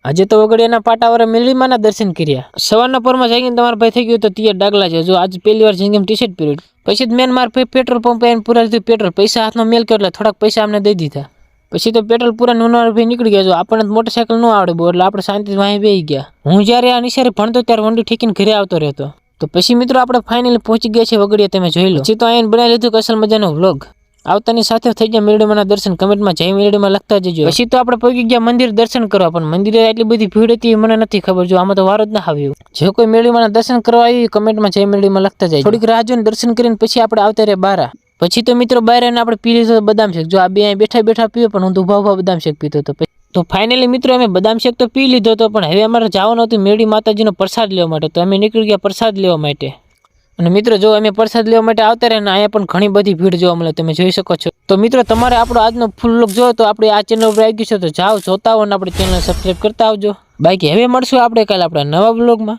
આજે તો વગડિયાના પાટાવાળા મેલડીમાંના દર્શન કર્યા। સવારના પોરમાં જાગીને તમારા ભાઈ થઈ ગયો તો તૈયાર ડાગલા છે। જો આજ પહેલી વાર જિંદગીમાં ટી-શર્ટ પહેર્યું। પછી જ મેન માર પેટ્રોલ પંપે આવીને પૂરા લીધું પેટ્રોલ। પૈસા હાથમાં મેલ કર્યો એટલે થોડાક પૈસા અમને દઈ દીધા। પછી તો પેટ્રોલ પૂરા નુનવાર ભાઈ નીકળી ગયા। જો આપણને મોટરસાઇકલ ન આવડે બહુ એટલે આપણે શાંતિથી વાહી બેસી ગયા। હું જ્યારે આ નિશાળે ભણતો ત્યારે વંડી ઠેકીને ઘરે આવતો રહેતો। તો પછી મિત્રો આપણે ફાઇનલી પહોંચી ગયા છે વગડિયા, તમે જોઈ લો। પછી તો અહીંયા બનાવી લીધું અસલ મજાનો વ્લોગ। આવતાની સાથે થઈ ગયા મેલડીમાંના દર્શન। કમેન્ટમાં જય મેલડીમાં લખતા જજો। પછી તો આપણે પહોંચી ગયા મંદિર દર્શન કરવા, પણ મંદિરે એટલી બધી ભીડ હતી મને નથી ખબર। જો આમાં તો વાર જ ના આવ્યો। જે કોઈ મેલડીમાંના દર્શન કરવા આવી કમેન્ટમાં જય મેલડીમાં લખતા જાય। થોડીક રાહ જોઈને દર્શન કરીને પછી આપણે આવતા રહ્યા બારા। પછી તો મિત્રો બહાર આવીને આપણે પી લીધો બદામ શેક। જો આ બે બેઠા બેઠા પીવે, પણ હું તો ઉભા બદામ શેક પીતો હતો। તો ફાઇનલી મિત્રો અમે બદામ શેક તો પી લીધો હતો, પણ હવે અમારે જવાનું હતું મેરડી માતાજીનો પ્રસાદ લેવા માટે। તો અમે નીકળી ગયા પ્રસાદ લેવા માટે। અને મિત્રો જો અમે પ્રસાદ લેવા માટે આવતા રહ્યા ને અહીંયા પણ ઘણી બધી ભીડ જોવા મળે, તમે જોઈ શકો છો। તો મિત્રો તમારે આપણો આજનો ફૂલ વ્લોગ જોયો તો આપણે આ ચેનલ ઉપર આવી ગયું છે, તો જાઓ જોતા હો ને આપણી ચેનલ સબસ્ક્રાઈબ કરતા આવજો। બાકી હવે મળશું આપણે કાલે આપણા નવા વ્લોગમાં।